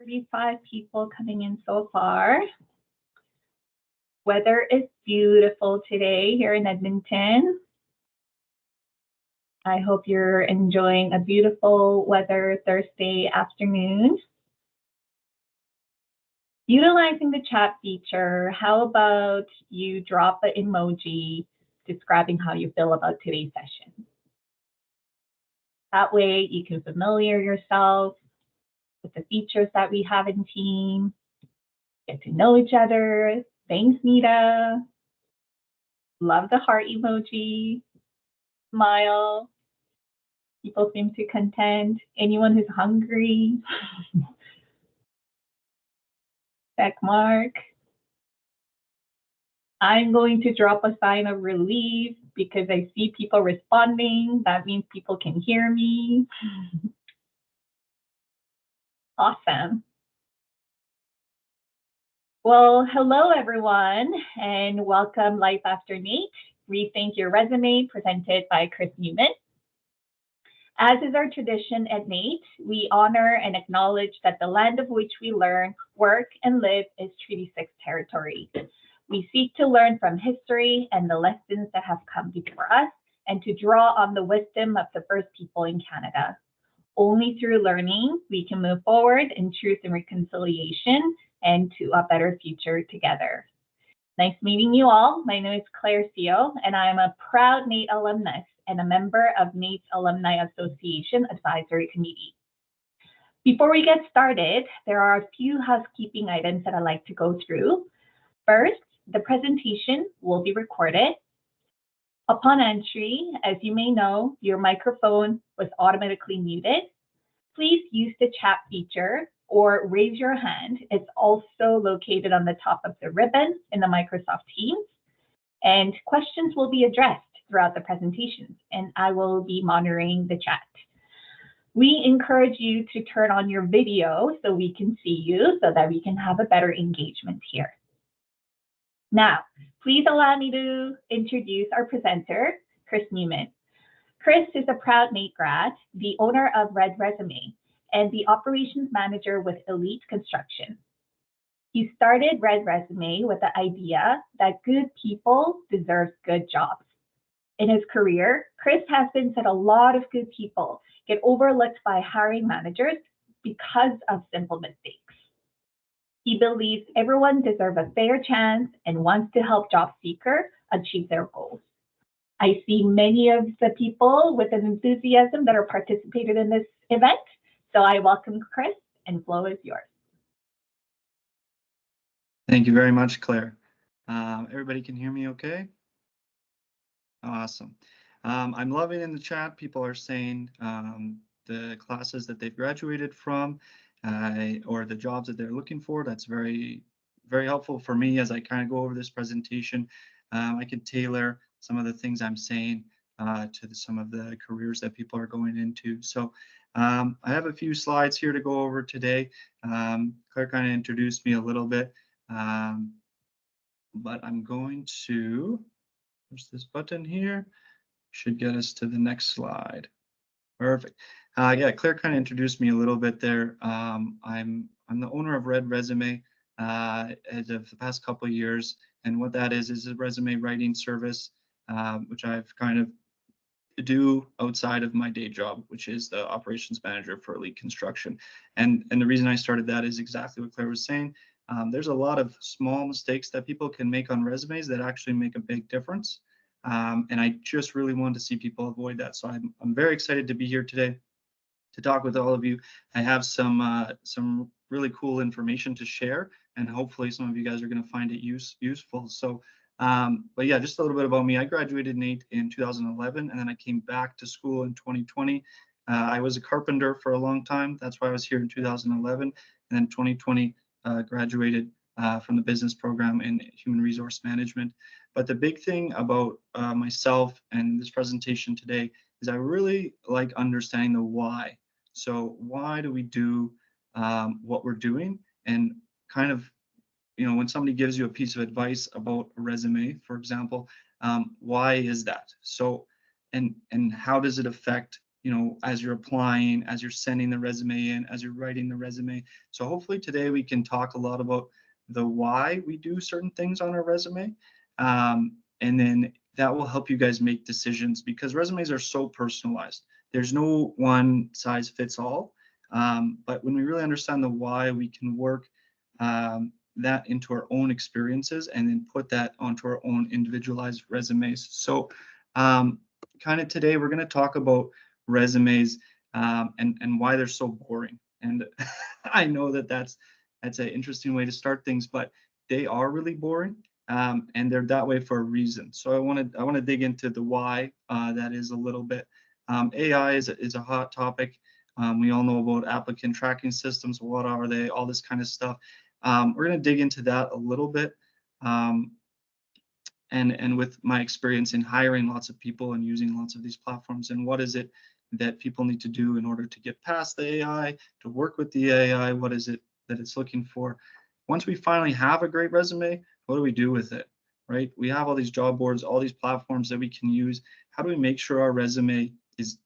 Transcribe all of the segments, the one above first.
35 people coming in so far. Weather is beautiful today here in Edmonton. I hope you're enjoying a beautiful weather Thursday afternoon. Utilizing the chat feature, how about you drop an emoji describing how you feel about today's session? That way you can familiar yourself with the features that we have in Team, get to know each other. Thanks, Nita. Love the heart emoji. Smile. People seem to content. Anyone who's hungry. Check mark. I'm going to drop a sign of relief because I see people responding. That means people can hear me. Awesome. Well, hello everyone, and welcome Life After NAIT, Rethink Your Resume, presented by Chris Newman. As is our tradition at NAIT, we honor and acknowledge that the land of which we learn, work, and live is Treaty 6 territory. We seek to learn from history and the lessons that have come before us, and to draw on the wisdom of the first people in Canada. Only through learning, we can move forward in truth and reconciliation and to a better future together. Nice meeting you all. My name is Claire Seo, and I am a proud NAIT alumnus and a member of NAIT's Alumni Association Advisory Committee. Before we get started, there are a few housekeeping items that I'd like to go through. First, the presentation will be recorded. Upon entry, as you may know, your microphone was automatically muted. Please use the chat feature or raise your hand. It's also located on the top of the ribbon in the Microsoft Teams. And questions will be addressed throughout the presentations, and I will be monitoring the chat. We encourage you to turn on your video so we can see you so that we can have a better engagement here. Now, please allow me to introduce our presenter, Chris Newman. Chris is a proud NAIT grad, the owner of Red Resume, and the operations manager with Elite Construction. He started Red Resume with the idea that good people deserve good jobs. In his career, Chris has been said a lot of good people get overlooked by hiring managers because of simple mistakes. He believes everyone deserves a fair chance and wants to help job seekers achieve their goals. I see many of the people with an enthusiasm that are participated in this event. So I welcome Chris, and flow is yours. Thank you very much, Claire. Everybody can hear me okay? Awesome. I'm loving in the chat. People are saying the classes that they've graduated from or the jobs that they're looking for. That's very, very helpful for me as I kind of go over this presentation. I can tailor some of the things I'm saying to some of the careers that people are going into. So I have a few slides here to go over today. Claire kind of introduced me a little bit, but I'm going to push this button here. Should get us to the next slide. Perfect. Yeah, Claire kind of introduced me a little bit there. I'm the owner of Red Resume as of the past couple of years, and what that is a resume writing service, which I've kind of do outside of my day job, which is the operations manager for Elite Construction. And the reason I started that is exactly what Claire was saying. There's a lot of small mistakes that people can make on resumes that actually make a big difference. And I just really wanted to see people avoid that. So I'm very excited to be here today to talk with all of you. I have some really cool information to share, and hopefully some of you guys are going to find it useful. So, but yeah, just a little bit about me. I graduated NAIT in 2011, and then I came back to school in 2020. I was a carpenter for a long time. That's why I was here in 2011, and then 2020 graduated from the business program in human resource management. But the big thing about myself and this presentation today is I really like understanding the why. So why do we do what we're doing? And kind of, you know, when somebody gives you a piece of advice about a resume, for example, why is that? So, and how does it affect as you're applying, as you're sending the resume in, as you're writing the resume. So hopefully today we can talk a lot about the why we do certain things on our resume. And then that will help you guys make decisions, because resumes are so personalized. There's no one size fits all. But when we really understand the why, we can work that into our own experiences and then put that onto our own individualized resumes. So kind of today we're going to talk about resumes and why they're so boring. And I know that that's an interesting way to start things, but they are really boring, and they're that way for a reason. So I want to dig into the why that is a little bit. AI is a hot topic. We all know about applicant tracking systems. What are they? All this kind of stuff. We're going to dig into that a little bit. And with my experience in hiring lots of people and using lots of these platforms, and what is it that people need to do in order to get past the AI, to work with the AI, what is it that it's looking for? Once we finally have a great resume, what do we do with it, right? We have all these job boards, all these platforms that we can use. How do we make sure our resume is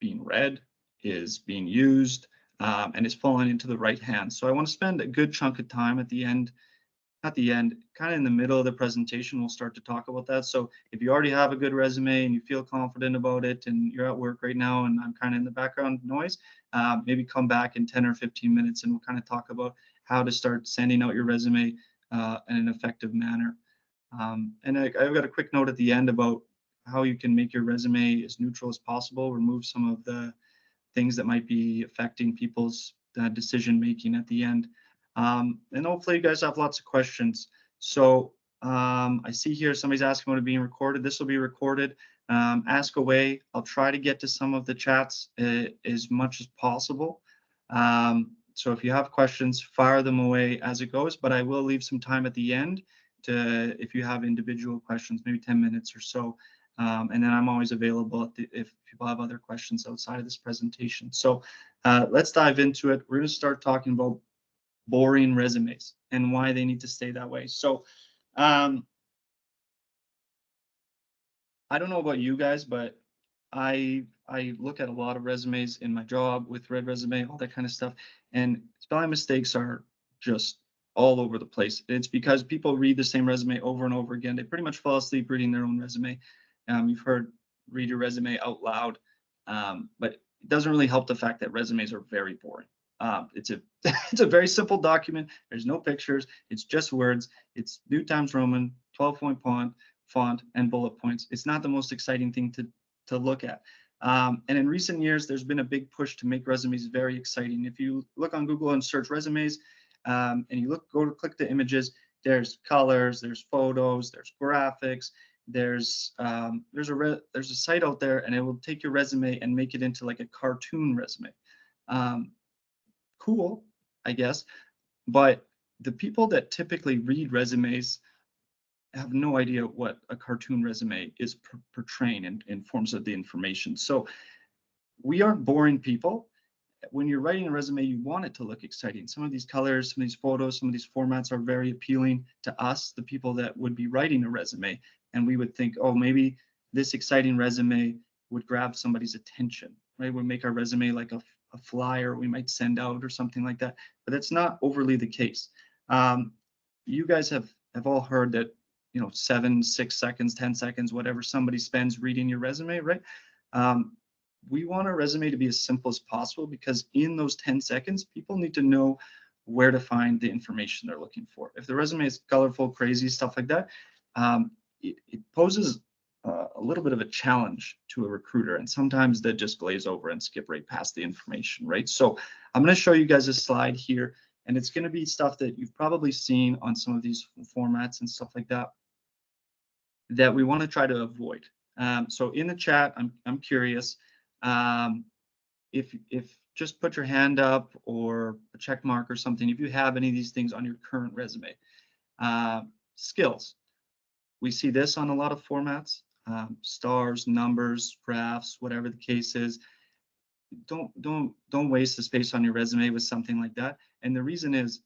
being read, is being used, and is falling into the right hands? So I want to spend a good chunk of time at the end, kind of in the middle of the presentation, we'll start to talk about that. So if you already have a good resume and you feel confident about it and you're at work right now and I'm kind of in the background noise, maybe come back in 10 or 15 minutes and we'll kind of talk about how to start sending out your resume in an effective manner. And I've got a quick note at the end about how you can make your resume as neutral as possible, remove some of the things that might be affecting people's decision making at the end. And hopefully you guys have lots of questions. So I see here somebody's asking about it being recorded. This will be recorded. Ask away. I'll try to get to some of the chats as much as possible. So if you have questions, fire them away as it goes, but I will leave some time at the end if you have individual questions, maybe 10 minutes or so. And then I'm always available if people have other questions outside of this presentation. So let's dive into it. We're going to start talking about boring resumes and why they need to stay that way. So I don't know about you guys, but I look at a lot of resumes in my job with Red Resume, all that kind of stuff, and spelling mistakes are just all over the place. It's because people read the same resume over and over again. They pretty much fall asleep reading their own resume. You've heard read your resume out loud, but it doesn't really help the fact that resumes are very boring. It's a it's a very simple document. There's no pictures. It's just words. It's New Times Roman, 12-point font, and bullet points. It's not the most exciting thing to look at. And in recent years, there's been a big push to make resumes very exciting. If you look on Google and search resumes, and you go to click the images, there's colors, there's photos, there's graphics, there's a site out there, and it will take your resume and make it into like a cartoon resume. Cool, I guess, but the people that typically read resumes have no idea what a cartoon resume is portraying in forms of the information. So we aren't boring people. When you're writing a resume, you want it to look exciting. Some of these colors, some of these photos, some of these formats are very appealing to us, the people that would be writing a resume. And we would think, oh, maybe this exciting resume would grab somebody's attention, right? We'll make our resume like a flyer we might send out or something like that. But that's not overly the case. You guys have all heard that, 7, 6 seconds, 10 seconds, whatever somebody spends reading your resume, right? We want our resume to be as simple as possible, because in those 10 seconds, people need to know where to find the information they're looking for. If the resume is colorful, crazy, stuff like that, it poses a little bit of a challenge to a recruiter. And sometimes they just glaze over and skip right past the information, right? So I'm going to show you guys a slide here, and it's going to be stuff that you've probably seen on some of these formats and stuff like that, that we want to try to avoid. So in the chat, I'm curious, if just put your hand up or a check mark or something if you have any of these things on your current resume. Skills. We see this on a lot of formats, stars, numbers, graphs, whatever the case is. Don't waste the space on your resume with something like that. And the reason is,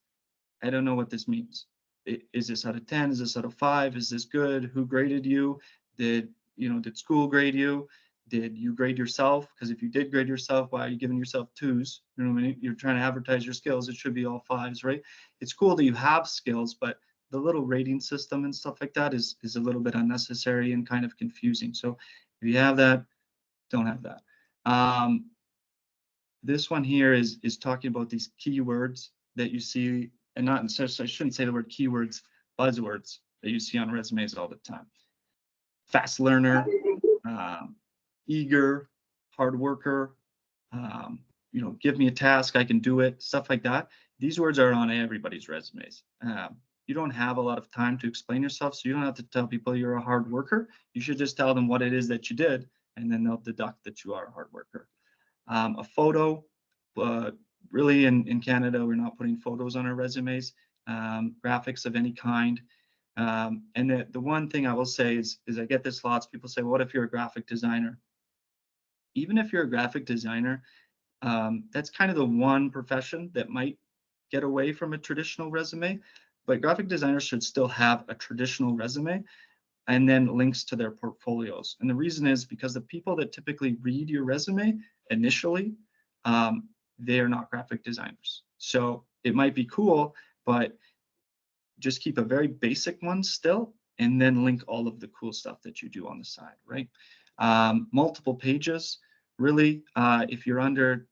I don't know what this means. Is this out of 10? Is this out of 5? Is this good? Who graded you? Did school grade you? Did you grade yourself? Because if you did grade yourself, why are you giving yourself 2s? You know, when you're trying to advertise your skills, it should be all 5s, right? It's cool that you have skills, but the little rating system and stuff like that is a little bit unnecessary and kind of confusing. So if you have that, don't have that. This one here is talking about these keywords that you see, and not necessarily, I shouldn't say the word keywords, buzzwords that you see on resumes all the time. Fast learner, eager, hard worker, you know, give me a task, I can do it, stuff like that. These words are on everybody's resumes. You don't have a lot of time to explain yourself, so you don't have to tell people you're a hard worker. You should just tell them what it is that you did, and then they'll deduct that you are a hard worker. A photo, really in Canada, we're not putting photos on our resumes, graphics of any kind. And the one thing I will say is I get this lots. People say, what if you're a graphic designer? Even if you're a graphic designer, that's kind of the one profession that might get away from a traditional resume, but graphic designers should still have a traditional resume and then links to their portfolios. And the reason is because the people that typically read your resume initially, they are not graphic designers. So it might be cool, but just keep a very basic one still, and then link all of the cool stuff that you do on the side, right? Multiple pages, really, if you're under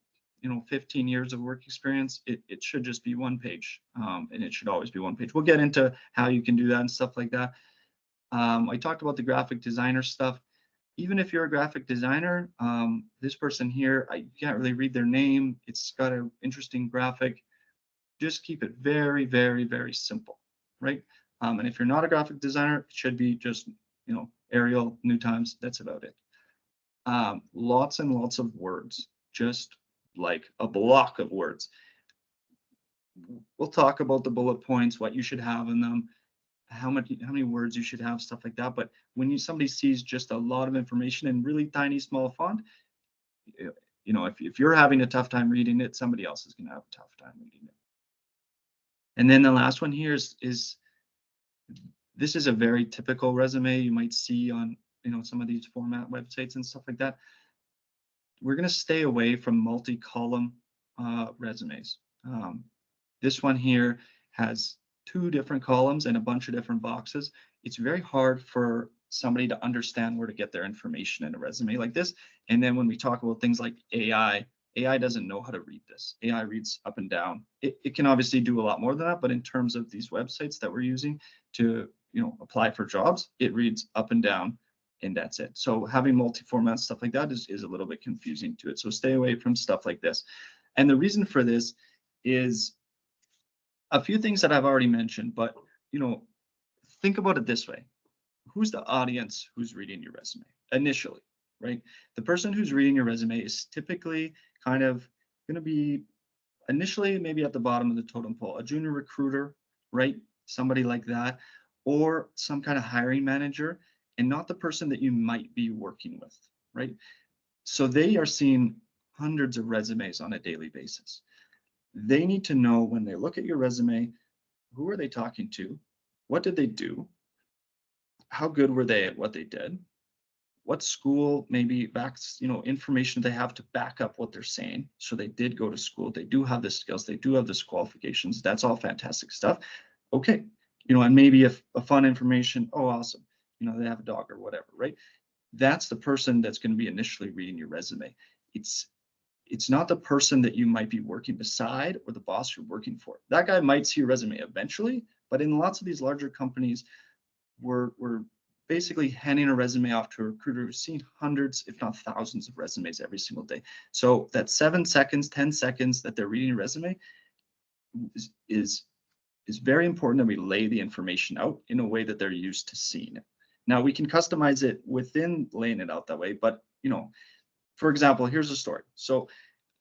15 years of work experience, it should just be one page, and it should always be one page. We'll get into how you can do that and stuff like that. I talked about the graphic designer stuff. Even if you're a graphic designer, this person here, I can't really read their name. It's got an interesting graphic. Just keep it very, very, very simple, right? And if you're not a graphic designer, it should be just, Arial, New Times, that's about it. Lots and lots of words, just like a block of words. We'll talk about the bullet points, what you should have in them, how many words you should have, stuff like that. But when somebody sees just a lot of information in really tiny, small font, if you're having a tough time reading it, somebody else is going to have a tough time reading it. And then the last one here is this is a very typical resume you might see on some of these format websites and stuff like that. We're going to stay away from multi-column resumes. This one here has 2 different columns and a bunch of different boxes. It's very hard for somebody to understand where to get their information in a resume like this. And then when we talk about things like AI doesn't know how to read this. AI reads up and down. It can obviously do a lot more than that, but in terms of these websites that we're using to apply for jobs, it reads up and down, and that's it. So having multi-format stuff like that is a little bit confusing to it. So stay away from stuff like this. And the reason for this is a few things that I've already mentioned, but think about it this way. Who's the audience who's reading your resume initially, right? The person who's reading your resume is typically kind of going to be initially maybe at the bottom of the totem pole, a junior recruiter, right? Somebody like that, or some kind of hiring manager, and not the person that you might be working with, right? So they are seeing hundreds of resumes on a daily basis. They need to know when they look at your resume, who are they talking to? What did they do? How good were they at what they did? What school, maybe backs, information they have to back up what they're saying. So they did go to school. They do have the skills. They do have this qualifications. That's all fantastic stuff. Okay. And maybe if a fun information, oh, awesome. They have a dog or whatever, right? That's the person that's going to be initially reading your resume. It's not the person that you might be working beside or the boss you're working for. That guy might see your resume eventually, but in lots of these larger companies, we're basically handing a resume off to a recruiter who's seen hundreds, if not thousands of resumes every single day. So that 7 seconds, 10 seconds that they're reading your resume is very important that we lay the information out in a way that they're used to seeing it. Now we can customize it within laying it out that way, but for example, here's a story. So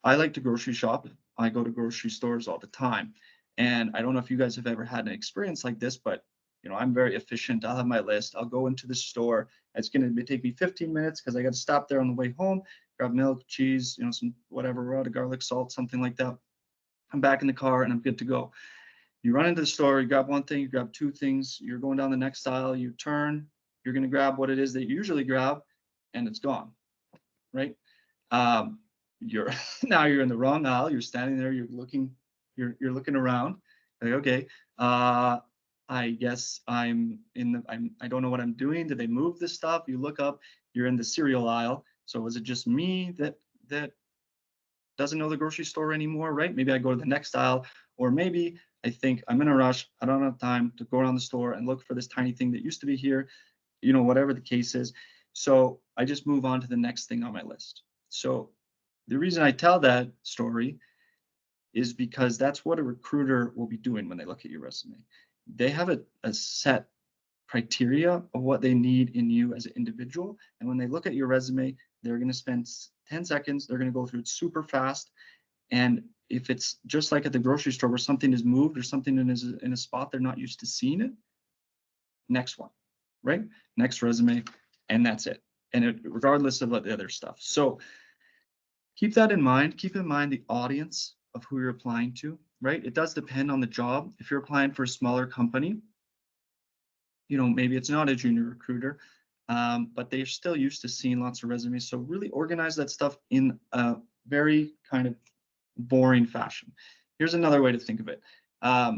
I like to grocery shop. I go to grocery stores all the time. And I don't know if you guys have ever had an experience like this, but I'm very efficient. I'll have my list. I'll go into the store. It's going to take me 15 minutes because I got to stop there on the way home, grab milk, cheese, some whatever, raw garlic, salt, something like that. I'm back in the car and I'm good to go. You run into the store, you grab one thing, you grab 2 things, you're going down the next aisle, you turn, you're going to grab what it is that you usually grab, and it's gone. right? You're now you're in the wrong aisle. You're standing there. You're looking around. Like, okay, I guess I'm in the. I don't know what I'm doing. Did they move this stuff? You look up. You're in the cereal aisle. So was it just me that doesn't know the grocery store anymore, right? Maybe I go to the next aisle, or maybe I think I'm in a rush. I don't have time to go around the store and look for this tiny thing that used to be here, whatever the case is. So I just move on to the next thing on my list. So the reason I tell that story is because that's what a recruiter will be doing when they look at your resume. They have a set criteria of what they need in you as an individual. And when they look at your resume, they're going to spend 10 seconds. They're going to go through it super fast. And if it's just like at the grocery store where something is moved or something is in a spot they're not used to seeing it, next one, right? Next resume, and that's it. And regardless of the other stuff. So keep that in mind. Keep in mind the audience of who you're applying to, right? It does depend on the job. If you're applying for a smaller company, maybe it's not a junior recruiter, but they're still used to seeing lots of resumes. So really organize that stuff in a very kind of boring fashion. Here's another way to think of it. I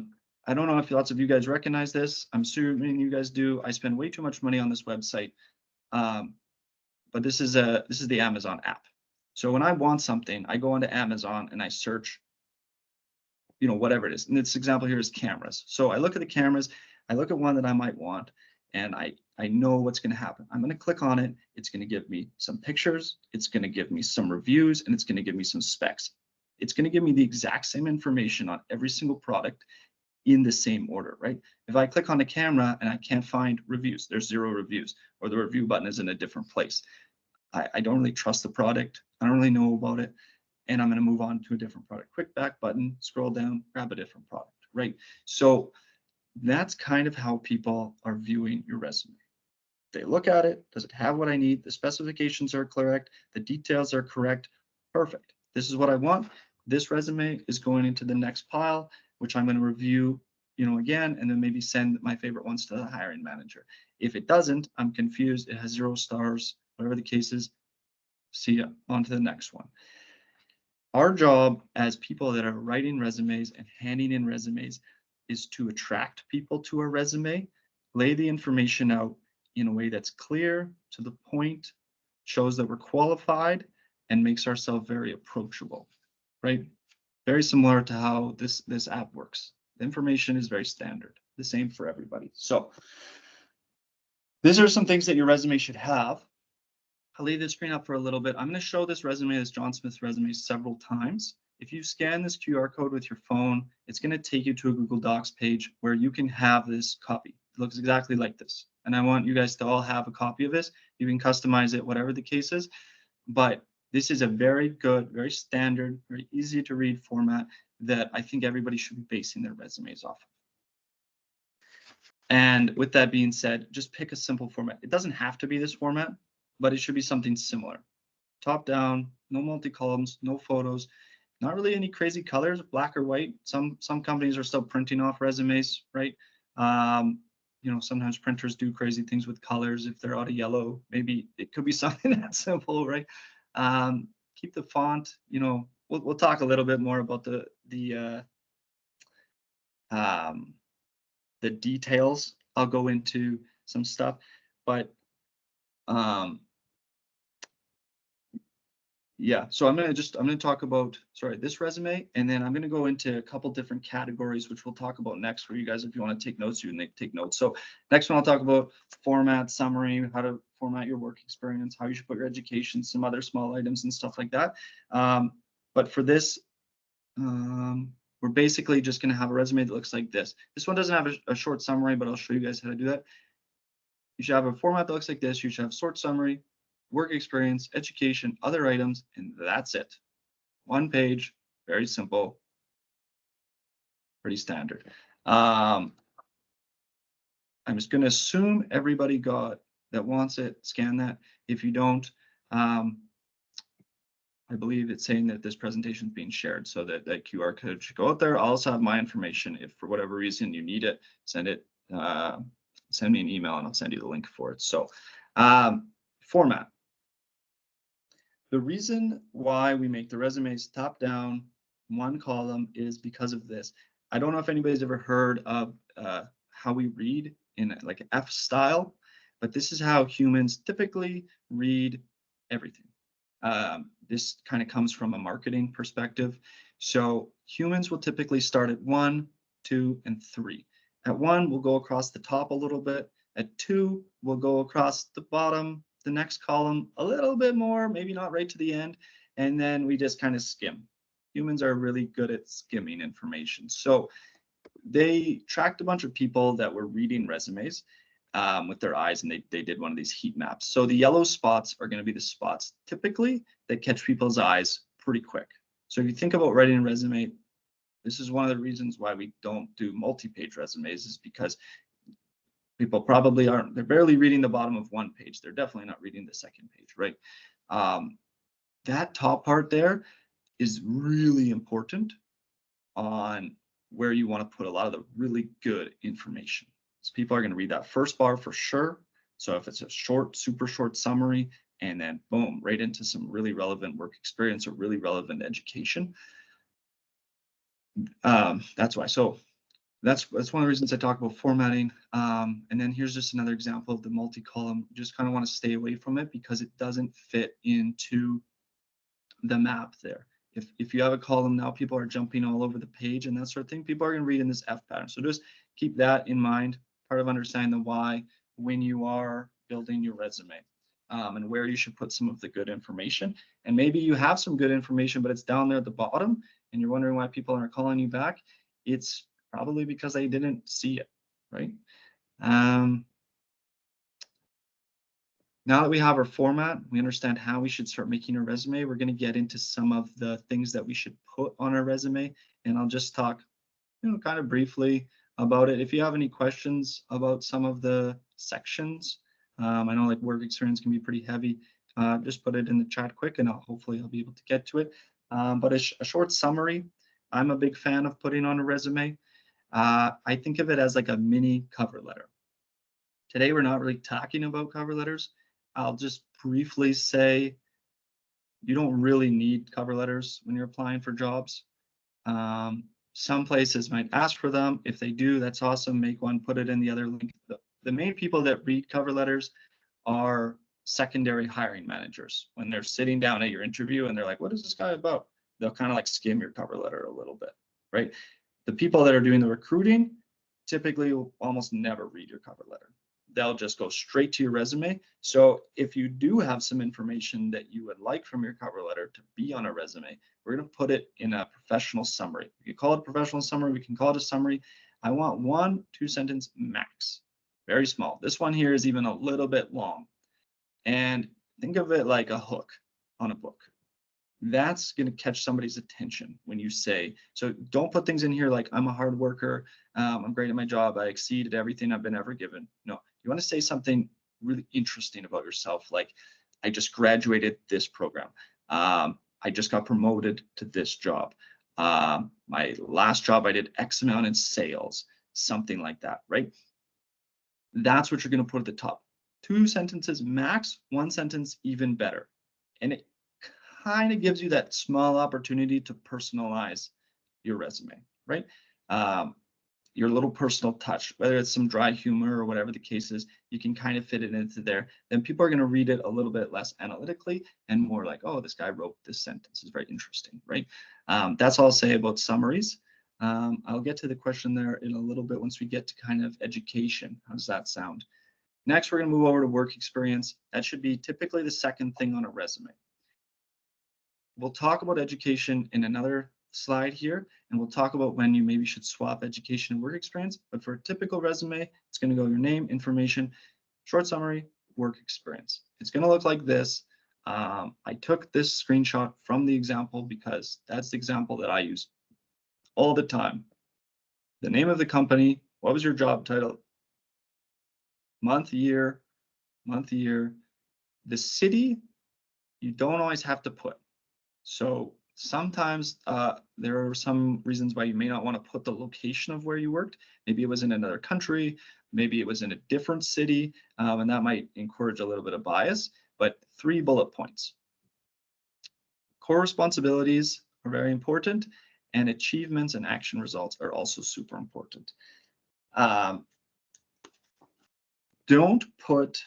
don't know if lots of you guys recognize this. I'm assuming you guys do. I spend way too much money on this website, but this is the Amazon app. So when I want something, I go onto Amazon and I search, whatever it is. And this example here is cameras. So I look at the cameras, I look at one that I might want, and I know what's going to happen. I'm going to click on it. It's going to give me some pictures. It's going to give me some reviews, and it's going to give me some specs. It's going to give me the exact same information on every single product in the same order, right? If I click on the camera and I can't find reviews, there's 0 reviews, or the review button is in a different place. I don't really trust the product. I don't really know about it. And I'm going to move on to a different product. Quick back button, scroll down, grab a different product, right? So that's kind of how people are viewing your resume. They look at it. Does it have what I need? The specifications are correct. The details are correct. Perfect. This is what I want. This resume is going into the next pile, which I'm going to review, again, and then maybe send my favorite ones to the hiring manager. If it doesn't, I'm confused. It has 0 stars, whatever the case is. See ya. On to the next one. Our job as people that are writing resumes and handing in resumes is to attract people to a resume, lay the information out in a way that's clear, to the point, shows that we're qualified, and makes ourselves very approachable, right? Very similar to how this app works. The information is very standard, the same for everybody. So these are some things that your resume should have. I'll leave the screen up for a little bit. I'm going to show this resume, this John Smith resume, several times. If you scan this QR code with your phone, it's going to take you to a Google Docs page where you can have this copy. It looks exactly like this. And I want you guys to all have a copy of this. You can customize it, whatever the case is. But this is a very good, very standard, very easy to read format that I think everybody should be basing their resumes off of. And with that being said, just pick a simple format. It doesn't have to be this format, but it should be something similar. Top down, no multi-columns, no photos, not really any crazy colors, black or white. Some companies are still printing off resumes, right? Sometimes printers do crazy things with colors. If they're out of yellow, maybe it could be something that simple, right? Keep the font, we'll talk a little bit more about the details. I'll go into some stuff, but yeah, so I'm going to talk about, this resume, and then I'm going to go into a couple different categories, which we'll talk about next for you guys. If you want to take notes, you can take notes. So next one, I'll talk about format, summary, how to format your work experience, how you should put your education, some other small items and stuff like that. But for this, we're basically just going to have a resume that looks like this. This one doesn't have a short summary, but I'll show you guys how to do that. You should have a format that looks like this. You should have short summary, work experience, education, other items, and that's it. One page, very simple, pretty standard. I'm just going to assume everybody got that wants it, scan that. If you don't, I believe it's saying that this presentation is being shared, so that QR code should go out there. I'll also have my information. If for whatever reason you need it, send me an email and I'll send you the link for it. So format. The reason why we make the resumes top down, one column, is because of this. I don't know if anybody's ever heard of how we read in like F style, but this is how humans typically read everything. This kind of comes from a marketing perspective. So humans will typically start at 1, 2, and 3. At 1, we'll go across the top a little bit. At 2, we'll go across the bottom, the next column a little bit more, maybe not right to the end, and then we just kind of skim. Humans are really good at skimming information. So they tracked a bunch of people that were reading resumes with their eyes, and they did one of these heat maps. So the yellow spots are going to be the spots typically that catch people's eyes pretty quick. So if you think about writing a resume, this is one of the reasons why we don't do multi-page resumes, is because people probably aren't, they're barely reading the bottom of one page. They're definitely not reading the second page, right? That top part there is really important on where you want to put a lot of the really good information. So people are going to read that first bar for sure. So if it's a short, super short summary, and then boom, right into some really relevant work experience or really relevant education. That's why. So that's one of the reasons I talk about formatting. And then here's just another example of the multi-column. You just kind of want to stay away from it because it doesn't fit into the map there. If you have a column now, people are jumping all over the page and that sort of thing. People are going to read in this F pattern. So just keep that in mind, part of understanding the why when you are building your resume, and where you should put some of the good information. And maybe you have some good information, but it's down there at the bottom and you're wondering why people aren't calling you back. It's probably because they didn't see it, right? Now that we have our format, we understand how we should start making a resume. We're going to get into some of the things that we should put on our resume, and I'll just talk, kind of briefly about it. If you have any questions about some of the sections, I know like work experience can be pretty heavy. Just put it in the chat quick, and hopefully I'll be able to get to it. But a short summary, I'm a big fan of putting on a resume. I think of it as like a mini cover letter. Today, we're not really talking about cover letters. I'll just briefly say you don't really need cover letters when you're applying for jobs. Some places might ask for them. If they do, that's awesome. Make one, put it in the other link. The main people that read cover letters are secondary hiring managers. When they're sitting down at your interview and they're like, what is this guy about? They'll kind of like skim your cover letter a little bit, right? The people that are doing the recruiting typically will almost never read your cover letter. They'll just go straight to your resume. So if you do have some information that you would like from your cover letter to be on a resume, we're going to put it in a professional summary. We can call it a professional summary. We can call it a summary. I want 1-2 sentence max, very small. This one here is even a little bit long. And think of it like a hook on a book. That's going to catch somebody's attention when you say, so don't put things in here like I'm a hard worker, I'm great at my job, I exceed at everything I've been ever given. No, you want to say something really interesting about yourself, like I just graduated this program, I just got promoted to this job, my last job I did X amount in sales, something like that, right? That's what you're going to put at the top. 2 sentences max, 1 sentence even better. And it kind of gives you that small opportunity to personalize your resume, right? Your little personal touch, whether it's some dry humor or whatever the case is, you can kind of fit it into there. Then people are going to read it a little bit less analytically and more like, oh, this guy wrote this sentence. It's very interesting, right? That's all I'll say about summaries. I'll get to the question there in a little bit once we get to kind of education. How does that sound? Next, we're going to move over to work experience. That should be typically the second thing on a resume. We'll talk about education in another slide here, and we'll talk about when you maybe should swap education and work experience. But for a typical resume, it's going to go your name, information, short summary, work experience. It's going to look like this. I took this screenshot from the example because that's the example that I use all the time. The name of the company, what was your job title, month, year, the city, you don't always have to put. So sometimes there are some reasons why you may not want to put the location of where you worked. Maybe it was in another country, maybe it was in a different city, and that might encourage a little bit of bias, but 3 bullet points. core responsibilities are very important, and achievements and action results are also super important. Don't put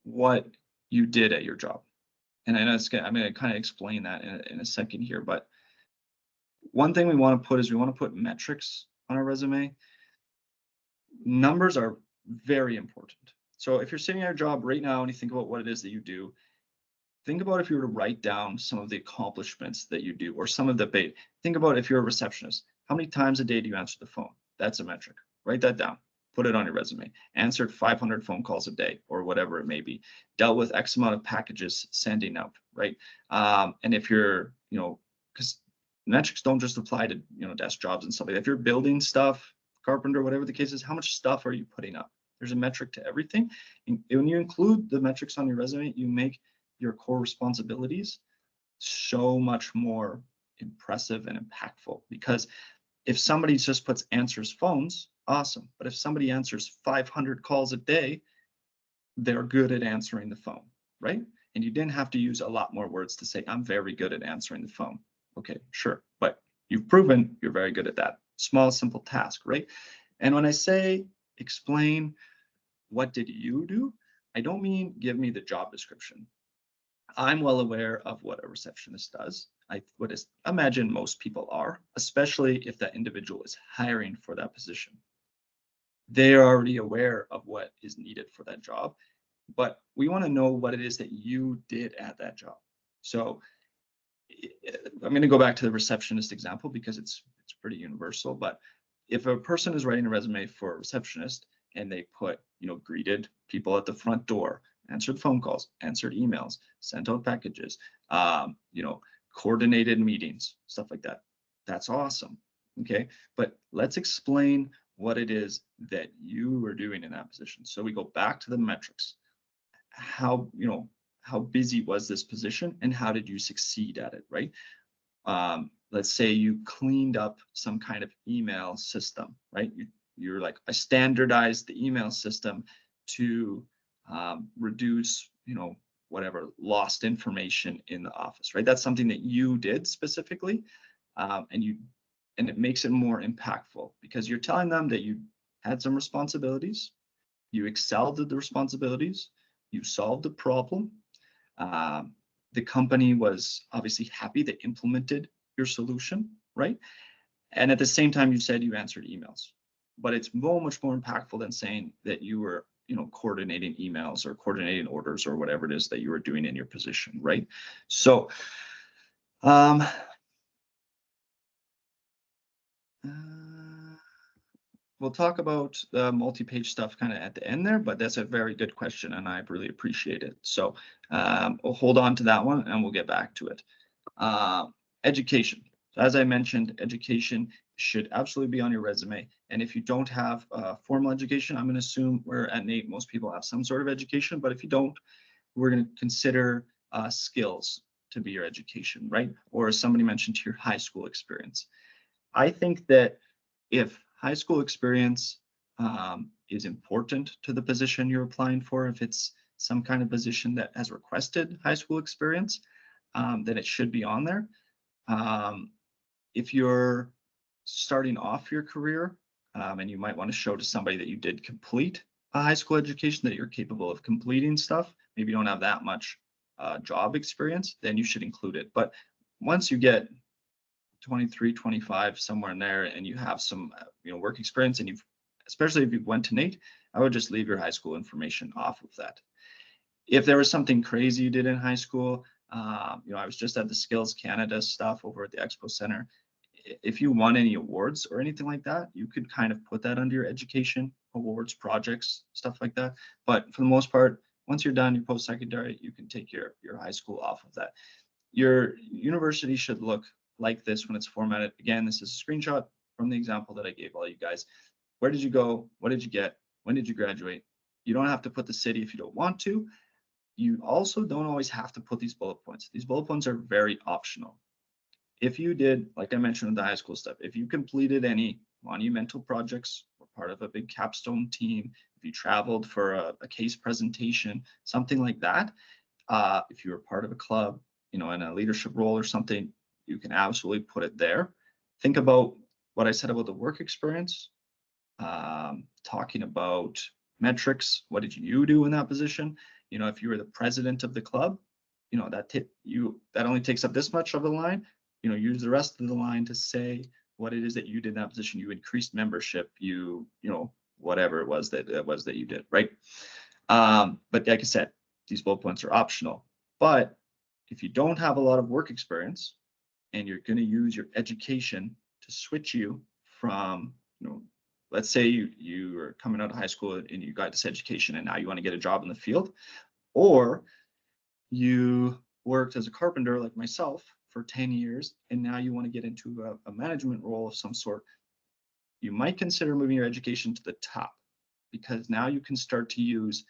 what you did at your job. And I know I'm going to kind of explain that in a second here, but one thing we want to put is we want to put metrics on our resume. Numbers are very important. So if you're sitting at your job right now and you think about what it is that you do, think about if you were to write down some of the accomplishments that you do, or some of the think about if you're a receptionist, how many times a day do you answer the phone? That's a metric. Write that down. Put it on your resume. Answered 500 phone calls a day, or whatever it may be. Dealt with X amount of packages sending out, right? And if you're, because metrics don't just apply to, desk jobs and stuff like that. If you're building stuff, carpenter, whatever the case is, how much stuff are you putting up? There's a metric to everything. And when you include the metrics on your resume, you make your core responsibilities so much more impressive and impactful. Because if somebody just puts answers phones, awesome. But if somebody answers 500 calls a day, they're good at answering the phone, right? And you didn't have to use a lot more words to say, I'm very good at answering the phone. Okay, sure. But you've proven you're very good at that. Small, simple task, right? And when I say explain, what did you do? I don't mean give me the job description. I'm well aware of what a receptionist does. I would imagine most people are, especially if that individual is hiring for that position. They are already aware of what is needed for that job, but we want to know what it is that you did at that job. So I'm going to go back to the receptionist example because it's pretty universal. But if a person is writing a resume for a receptionist and they put, greeted people at the front door, answered phone calls, answered emails, sent out packages, coordinated meetings, stuff like that. That's awesome. Okay. But let's explain what it is that you were doing in that position. So we go back to the metrics. How busy was this position and how did you succeed at it, right? Let's say you cleaned up some kind of email system, right? You're like, I standardized the email system to reduce, whatever lost information in the office, right? That's something that you did specifically, and it makes it more impactful because you're telling them that you had some responsibilities, you excelled at the responsibilities, you solved the problem. The company was obviously happy they implemented your solution, right? And at the same time, you said you answered emails. But it's much more impactful than saying that you were, coordinating emails or coordinating orders or whatever it is that you were doing in your position, right? So, we'll talk about the multi-page stuff kind of at the end there, but that's a very good question and I really appreciate it. So we'll hold on to that one and we'll get back to it. Education. So as I mentioned, education should absolutely be on your resume. And if you don't have formal education, I'm going to assume we're at NAIT, most people have some sort of education, but if you don't, we're going to consider skills to be your education, right? Or as somebody mentioned, your high school experience. I think that if high school experience is important to the position you're applying for, if it's some kind of position that has requested high school experience, then it should be on there. If you're starting off your career and you might want to show to somebody that you did complete a high school education, that you're capable of completing stuff, maybe you don't have that much job experience, then you should include it. But once you get 23, 25, somewhere in there, and you have some, work experience, and especially if you went to NAIT, I would just leave your high school information off of that. If there was something crazy you did in high school, I was just at the Skills Canada stuff over at the Expo Center. If you won any awards or anything like that, you could kind of put that under your education, awards, projects, stuff like that. But for the most part, once you're done your post-secondary, you can take your high school off of that. Your university should look like this when it's formatted. Again, this is a screenshot from the example that I gave all you guys. Where did you go? What did you get? When did you graduate? You don't have to put the city if you don't want to. You also don't always have to put these bullet points. These bullet points are very optional. If you did, like I mentioned with the high school stuff, if you completed any monumental projects, were part of a big capstone team, if you traveled for a case presentation, something like that, if you were part of a club, in a leadership role or something, you can absolutely put it there. Think about what I said about the work experience, talking about metrics. What did you do in that position? If you were the president of the club, that only takes up this much of the line. Use the rest of the line to say what it is that you did in that position. You increased membership. Whatever it was that you did, right? But like I said, these bullet points are optional. But if you don't have a lot of work experience and you're going to use your education to switch you from, let's say you are coming out of high school and you got this education and now you want to get a job in the field, or you worked as a carpenter like myself for 10 years and now you want to get into a management role of some sort, you might consider moving your education to the top, because now you can start to use,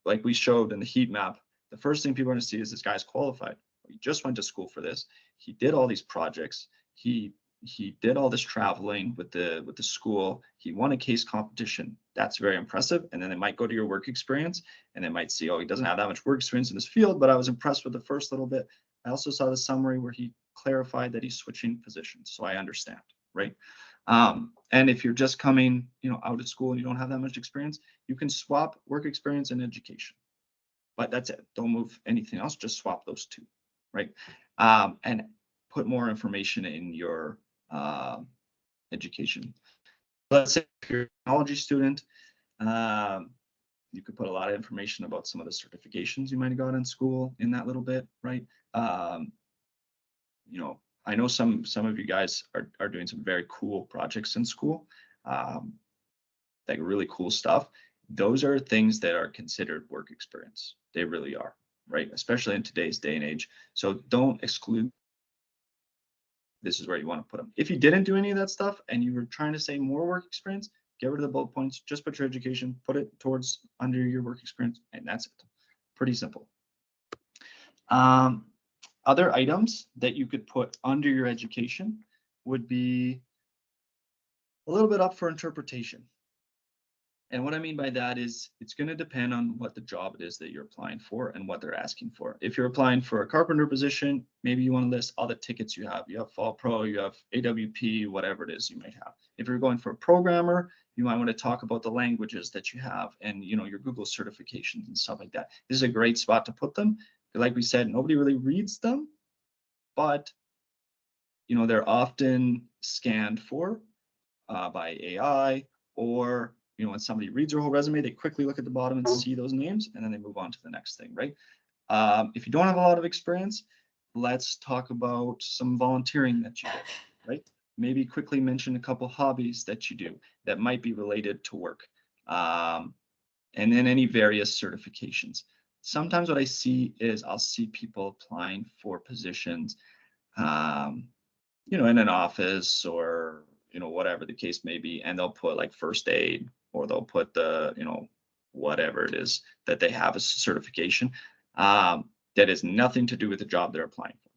like we showed in the heat map, the first thing people are going to see is this guy's qualified. He just went to school for this. He did all these projects. He did all this traveling with the school. He won a case competition. That's very impressive. And then they might go to your work experience and they might see, oh, he doesn't have that much work experience in this field, but I was impressed with the first little bit. I also saw the summary where he clarified that he's switching positions. So I understand, right? And if you're just coming, out of school and you don't have that much experience, you can swap work experience and education. But that's it. Don't move anything else. Just swap those two, right? And put more information in your education. Let's say if you're a technology student, you could put a lot of information about some of the certifications you might have got in school in that little bit, right? I know some of you guys are doing some very cool projects in school, like really cool stuff. Those are things that are considered work experience. They really are, right? Especially in today's day and age. So don't exclude. This is where you want to put them. If you didn't do any of that stuff and you were trying to say more work experience, get rid of the bullet points, just put your education, put it towards under your work experience, and that's it. Pretty simple. Other items that you could put under your education would be a little bit up for interpretation. And what I mean by that is it's going to depend on what the job it is that you're applying for and what they're asking for. If you're applying for a carpenter position, maybe you want to list all the tickets you have. You have Fall Pro, you have AWP, whatever it is you might have. If you're going for a programmer, you might want to talk about the languages that you have and your Google certifications and stuff like that. This is a great spot to put them. Like we said, nobody really reads them, but they're often scanned for by AI, or when somebody reads your whole resume, they quickly look at the bottom and see those names, and then they move on to the next thing, right? If you don't have a lot of experience, let's talk about some volunteering that you did, right? Maybe quickly mention a couple hobbies that you do that might be related to work, and then any various certifications. Sometimes what I see is I'll see people applying for positions, in an office or whatever the case may be, and they'll put like first aid, or they'll put the whatever it is that they have as a certification, that has nothing to do with the job they're applying for.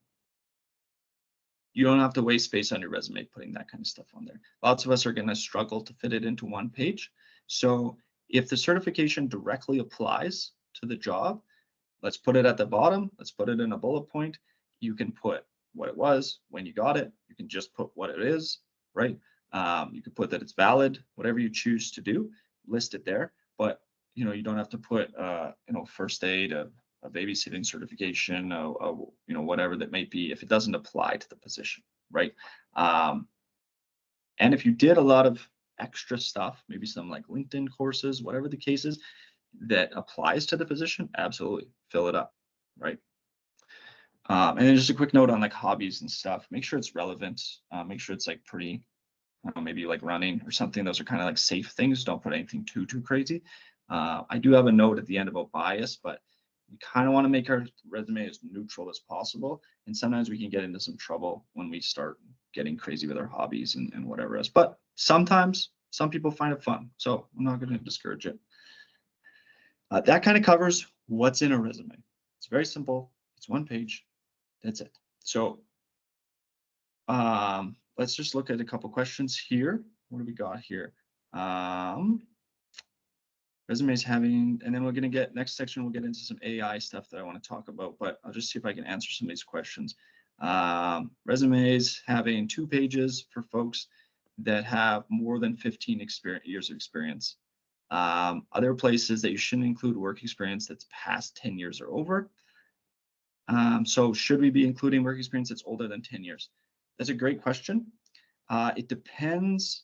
You don't have to waste space on your resume putting that kind of stuff on there. Lots of us are going to struggle to fit it into one page. So if the certification directly applies to the job, let's put it at the bottom. Let's put it in a bullet point. You can put what it was, when you got it. You can just put what it is, right? You can put that it's valid, whatever you choose to do, list it there. But you don't have to put first aid, a babysitting certification, whatever that may be, if it doesn't apply to the position, right? And if you did a lot of extra stuff, maybe some like LinkedIn courses, whatever the case is, that applies to the position, absolutely fill it up, right? And then just a quick note on like hobbies and stuff. Make sure it's relevant. Make sure it's like pretty, maybe like running or something. Those are kind of like safe things. Don't put anything too crazy. I do have a note at the end about bias, but we kind of want to make our resume as neutral as possible. And sometimes we can get into some trouble when we start getting crazy with our hobbies and whatever else. But sometimes some people find it fun. So I'm not going to discourage it. That kind of covers what's in a resume. It's very simple. It's one page. That's it. So let's just look at a couple questions here. What do we got here? resumes having, and then we're going to get, next section, we'll get into some AI stuff that I want to talk about, but I'll just see if I can answer some of these questions. Resumes having 2 pages for folks that have more than 15 years of experience. Other places that you shouldn't include work experience that's past 10 years or over. So should we be including work experience that's older than 10 years? That's a great question. It depends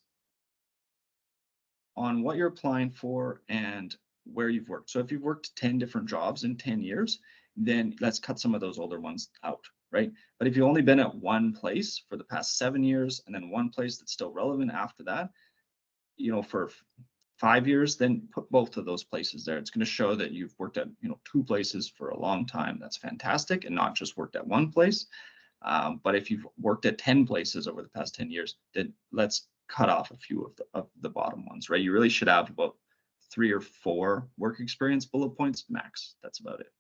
on what you're applying for and where you've worked. So if you've worked 10 different jobs in 10 years, then let's cut some of those older ones out, right? But if you've only been at one place for the past 7 years and then one place that's still relevant after that, for 5 years, then put both of those places there. It's going to show that you've worked at 2 places for a long time. That's fantastic, and not just worked at one place. But if you've worked at 10 places over the past 10 years, then let's cut off a few of the bottom ones, right? You really should have about 3 or 4 work experience bullet points max. That's about it.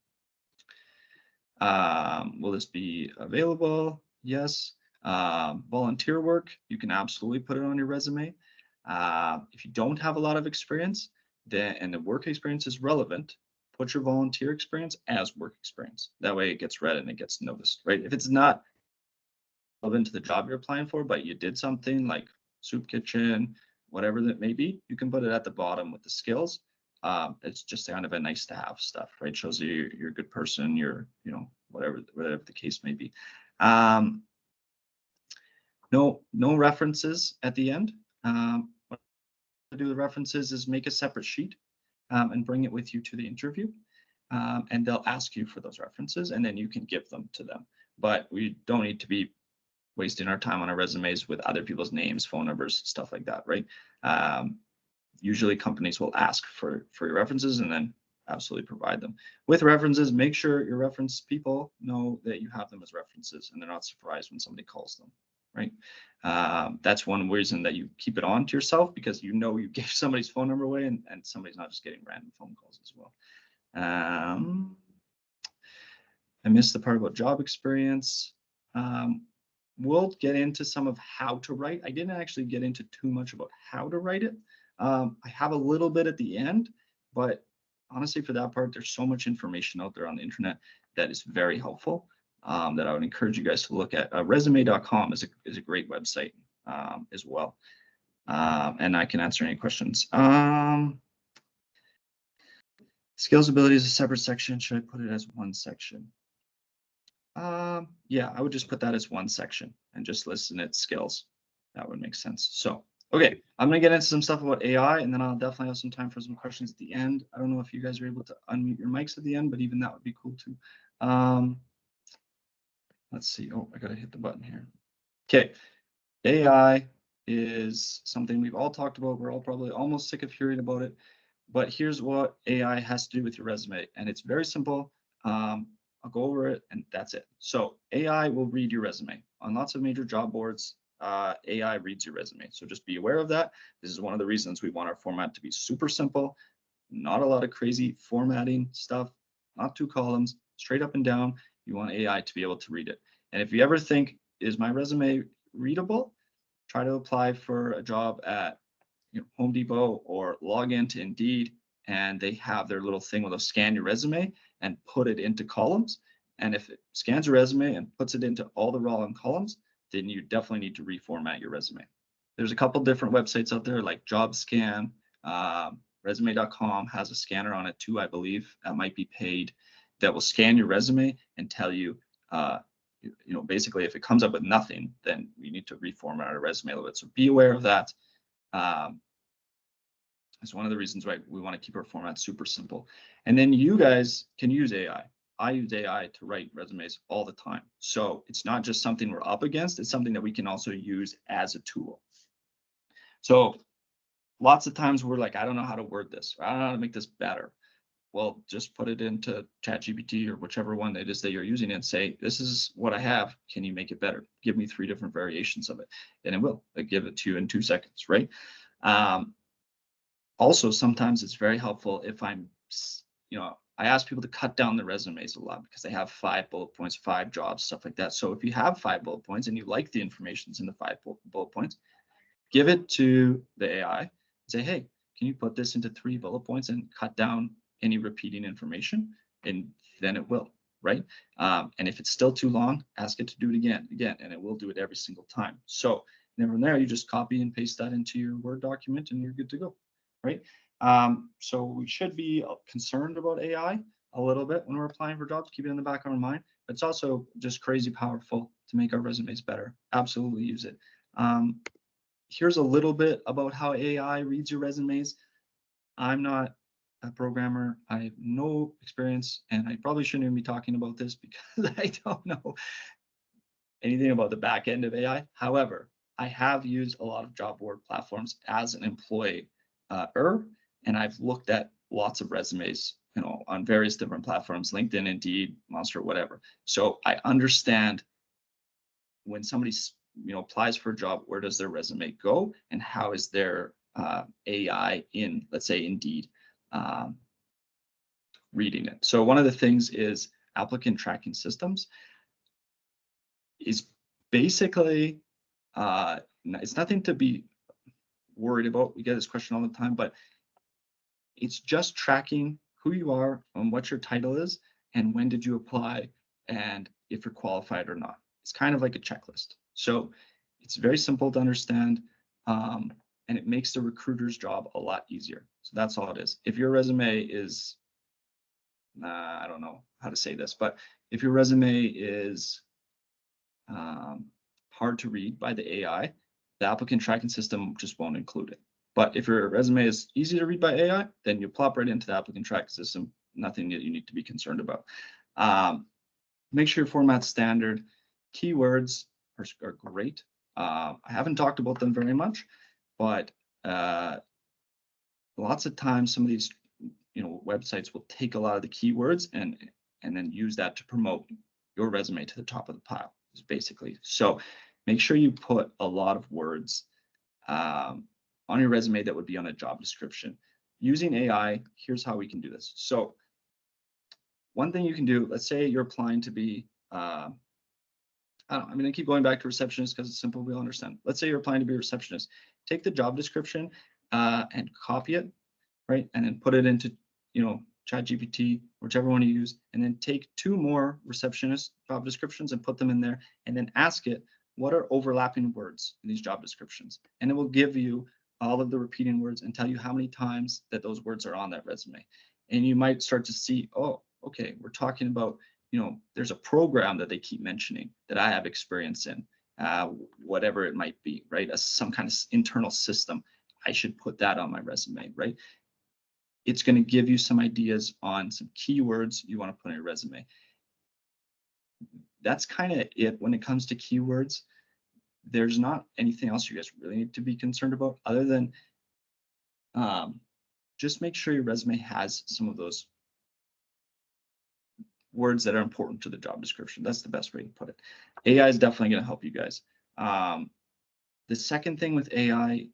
Will this be available? Yes. Volunteer work, you can absolutely put it on your resume. If you don't have a lot of experience, then and the work experience is relevant, put your volunteer experience as work experience. That way it gets read and it gets noticed, right? If it's not relevant to the job you're applying for, but you did something like soup kitchen, whatever that may be, you can put it at the bottom with the skills. It's just kind of a nice to have stuff, right? Shows you're a good person, you're, whatever the case may be. No references at the end. What to do the references is make a separate sheet and bring it with you to the interview. And they'll ask you for those references, and then you can give them to them. But we don't need to be wasting our time on our resumes with other people's names, phone numbers, stuff like that, right? Usually companies will ask for your references and then absolutely provide them. With references, make sure your reference people know that you have them as references and they're not surprised when somebody calls them, right? That's one reason that you keep it on to yourself, because you gave somebody's phone number away and somebody's not just getting random phone calls as well. I missed the part about job experience. We'll get into some of how to write. I didn't actually get into too much about how to write it. I have a little bit at the end, but honestly, for that part, there's so much information out there on the internet that is very helpful that I would encourage you guys to look at. Resume.com is a great website as well. And I can answer any questions. Skills ability is a separate section. Should I put it as one section? Yeah, I would just put that as one section and just listen its skills. That would make sense. So, okay, I'm gonna get into some stuff about AI, and then I'll definitely have some time for some questions at the end. I don't know if you guys are able to unmute your mics at the end, but even that would be cool too. Let's see. Oh, I gotta hit the button here. Okay, AI is something we've all talked about. We're all probably almost sick of hearing about it, but here's what AI has to do with your resume, and it's very simple. I'll go over it and that's it. So AI will read your resume. On lots of major job boards, AI reads your resume. So just be aware of that. This is one of the reasons we want our format to be super simple, not a lot of crazy formatting stuff, not 2 columns, straight up and down. You want AI to be able to read it. And if you ever think, is my resume readable? Try to apply for a job at Home Depot or log into Indeed, and they have their little thing where they'll scan your resume and put it into columns. And if it scans your resume and puts it into all the relevant columns, then you definitely need to reformat your resume. There's a couple different websites out there like JobScan. Resume.com has a scanner on it too, I believe. That might be paid. That will scan your resume and tell you, basically if it comes up with nothing, then you need to reformat our resume a little bit. So be aware of that. It's one of the reasons why we want to keep our format super simple. And then you guys can use AI. I use AI to write resumes all the time. So it's not just something we're up against, it's something that we can also use as a tool. So lots of times we're like, I don't know how to word this, or I don't know how to make this better. Well, just put it into ChatGPT or whichever one it is that you're using and say, this is what I have. Can you make it better? Give me 3 different variations of it. And it will. It'll give it to you in 2 seconds, right? Also, sometimes it's very helpful if I ask people to cut down their resumes a lot because they have 5 bullet points, 5 jobs, stuff like that. So if you have 5 bullet points and you like the information in the 5 bullet points, give it to the AI and say, hey, can you put this into 3 bullet points and cut down any repeating information? And then it will, right? And if it's still too long, ask it to do it again, and it will do it every single time. So then from there, you just copy and paste that into your Word document and you're good to go, right? So we should be concerned about AI a little bit when we're applying for jobs, keep it in the back of our mind. But it's also just crazy powerful to make our resumes better. Absolutely use it. Here's a little bit about how AI reads your resumes. I'm not a programmer. I have no experience, and I probably shouldn't even be talking about this because I don't know anything about the back end of AI. However, I have used a lot of job board platforms as an employee, and I've looked at lots of resumes, on various different platforms, LinkedIn, Indeed, Monster, whatever. So I understand when somebody, applies for a job, where does their resume go, and how is their AI in, let's say, Indeed, reading it. So one of the things is applicant tracking systems is basically, it's nothing to be worried about. We get this question all the time, but it's just tracking who you are and what your title is and when did you apply and if you're qualified or not. It's kind of like a checklist. So it's very simple to understand, and it makes the recruiter's job a lot easier. So that's all it is. If your resume is, I don't know how to say this, but if your resume is hard to read by the AI, the applicant tracking system just won't include it. But if your resume is easy to read by AI, then you plop right into the applicant tracking system. Nothing that you need to be concerned about. Make sure your format's standard. Keywords are great. I haven't talked about them very much, but lots of times some of these websites will take a lot of the keywords and then use that to promote your resume to the top of the pile, basically. So make sure you put a lot of words on your resume that would be on a job description. Using AI, here's how we can do this. So one thing you can do, let's say you're applying to be, I'm going to keep going back to receptionist because it's simple, we all understand. Let's say you're applying to be a receptionist. Take the job description and copy it, right? And then put it into, ChatGPT, whichever one you use, and then take 2 more receptionist job descriptions and put them in there, and then ask it, what are overlapping words in these job descriptions? And it will give you all of the repeating words and tell you how many times that those words are on that resume. And you might start to see, oh, okay, we're talking about, there's a program that they keep mentioning that I have experience in, whatever it might be, right? As some kind of internal system. I should put that on my resume, right? It's going to give you some ideas on some keywords you want to put on your resume. That's kind of it when it comes to keywords. There's not anything else you guys really need to be concerned about other than just make sure your resume has some of those words that are important to the job description. That's the best way to put it. AI is definitely going to help you guys. The second thing with AI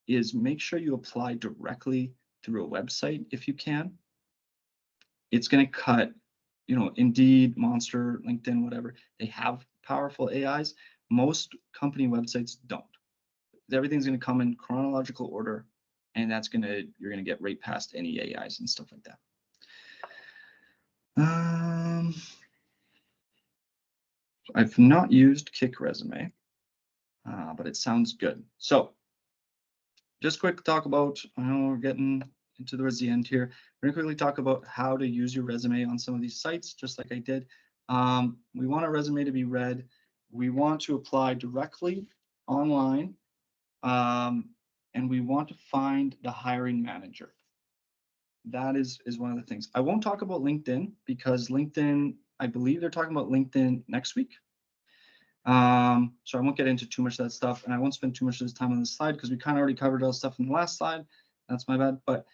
is make sure you apply directly through a website if you can. It's going to cut, Indeed, Monster, LinkedIn, whatever. They have powerful AIs. Most company websites don't. Everything's going to come in chronological order, and you're going to get right past any AIs and stuff like that. I've not used Kick Resume, but it sounds good. So just quick talk about, I know we're getting towards the end here. We're going to quickly talk about how to use your resume on some of these sites, just like I did. We want our resume to be read. We want to apply directly online, and we want to find the hiring manager. That is one of the things. I won't talk about LinkedIn because LinkedIn, I believe they're talking about LinkedIn next week. So I won't get into too much of that stuff, and I won't spend too much of this time on this slide because we kind of already covered all the stuff in the last slide. That's my bad. But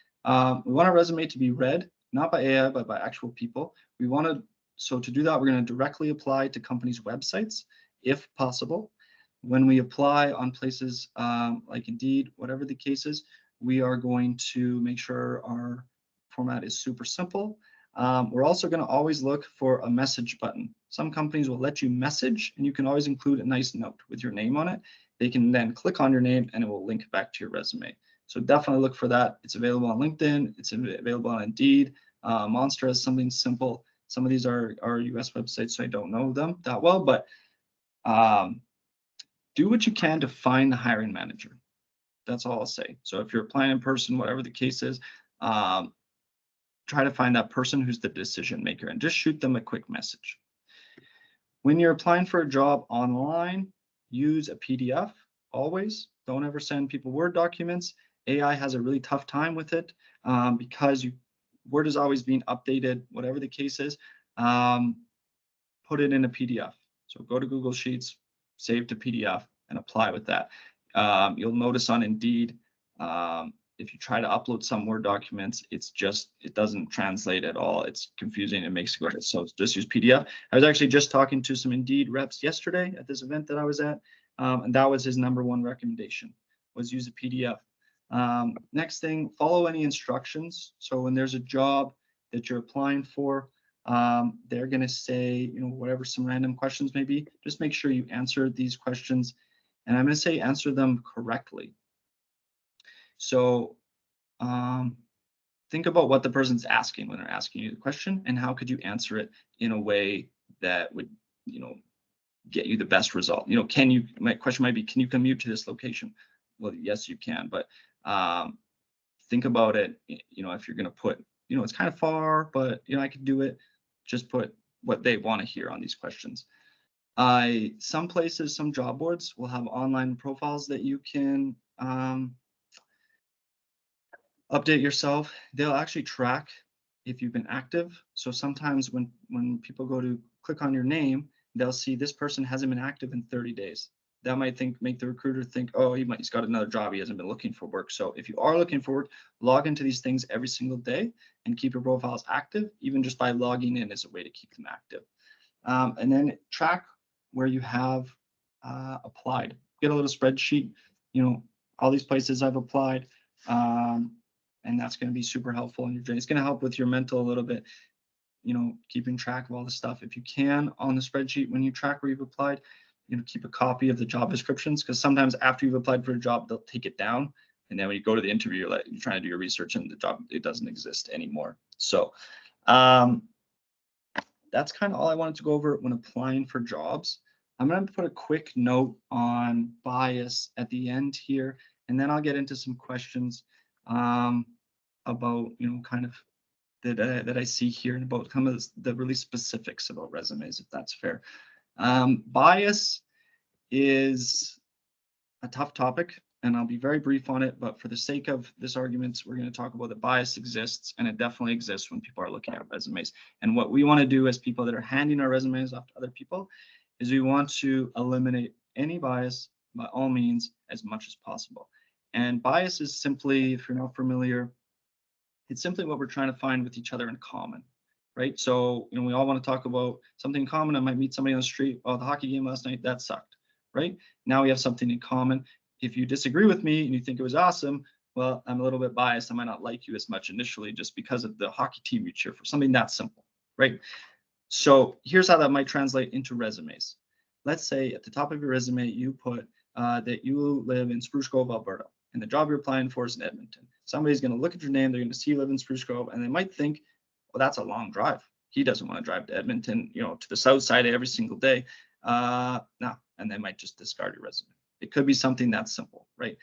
we want our resume to be read, not by AI, but by actual people. So to do that, we're going to directly apply to companies' websites, if possible. When we apply on places like Indeed, whatever the case is, we are going to make sure our format is super simple. We're also going to always look for a message button. Some companies will let you message, and you can always include a nice note with your name on it. They can then click on your name, and it will link back to your resume. So definitely look for that. It's available on LinkedIn. It's available on Indeed. Monster has something simple. Some of these are US websites, so I don't know them that well, but do what you can to find the hiring manager. That's all I'll say. So if you're applying in person, whatever the case is, try to find that person who's the decision maker and just shoot them a quick message. When you're applying for a job online, use a PDF always. Don't ever send people Word documents. AI has a really tough time with it because Word is always being updated, whatever the case is. Put it in a PDF. So go to Google Sheets, save to PDF, and apply with that. You'll notice on Indeed, if you try to upload some Word documents, it doesn't translate at all. It's confusing. It makes it go. So just use PDF. I was actually just talking to some Indeed reps yesterday at this event that I was at, and that was his #1 recommendation, was use a PDF. Next thing, follow any instructions. So when there's a job that you're applying for, they're going to say, whatever some random questions may be, just make sure you answer these questions. And I'm going to say answer them correctly. So think about what the person's asking when they're asking you the question, and how could you answer it in a way that would, get you the best result. My question might be, can you commute to this location? Well, yes, you can, but think about it, if you're going to put, it's kind of far, but, I could do it. Just put what they want to hear on these questions. Some places, some job boards will have online profiles that you can update yourself. They'll actually track if you've been active. So sometimes when people go to click on your name, they'll see this person hasn't been active in 30 days. That might make the recruiter think, oh, he's got another job. He hasn't been looking for work. So if you are looking for work, log into these things every single day and keep your profiles active. Even just by logging in is a way to keep them active. And then track where you have applied. Get a little spreadsheet, all these places I've applied. And that's going to be super helpful in your journey. It's going to help with your mental a little bit, keeping track of all the stuff. If you can, on the spreadsheet, when you track where you've applied, keep a copy of the job descriptions, because sometimes after you've applied for a job, they'll take it down. And then when you go to the interview, you're trying to do your research and the job, it doesn't exist anymore. So that's kind of all I wanted to go over when applying for jobs. I'm going to put a quick note on bias at the end here, and then I'll get into some questions about, kind of that I see here, and about some of the really specifics about resumes, if that's fair. Bias is a tough topic, and I'll be very brief on it, but for the sake of this argument, we're going to talk about that bias exists, and it definitely exists when people are looking at resumes. And what we want to do as people that are handing our resumes off to other people is we want to eliminate any bias by all means as much as possible. And bias is simply, if you're not familiar, it's simply what we're trying to find with each other in common, right? So, we all want to talk about something in common. I might meet somebody on the street. Oh, the hockey game last night, that sucked, right? Now we have something in common. If you disagree with me and you think it was awesome, well, I'm a little bit biased. I might not like you as much initially just because of the hockey team you cheer for, something that simple, right? So here's how that might translate into resumes. Let's say at the top of your resume, you put that you live in Spruce Grove, Alberta, and the job you're applying for is in Edmonton. Somebody's going to look at your name, they're going to see you live in Spruce Grove, and they might think, well, that's a long drive. He doesn't want to drive to Edmonton, to the south side every single day. No, and they might just discard your resume. It could be something that simple, right?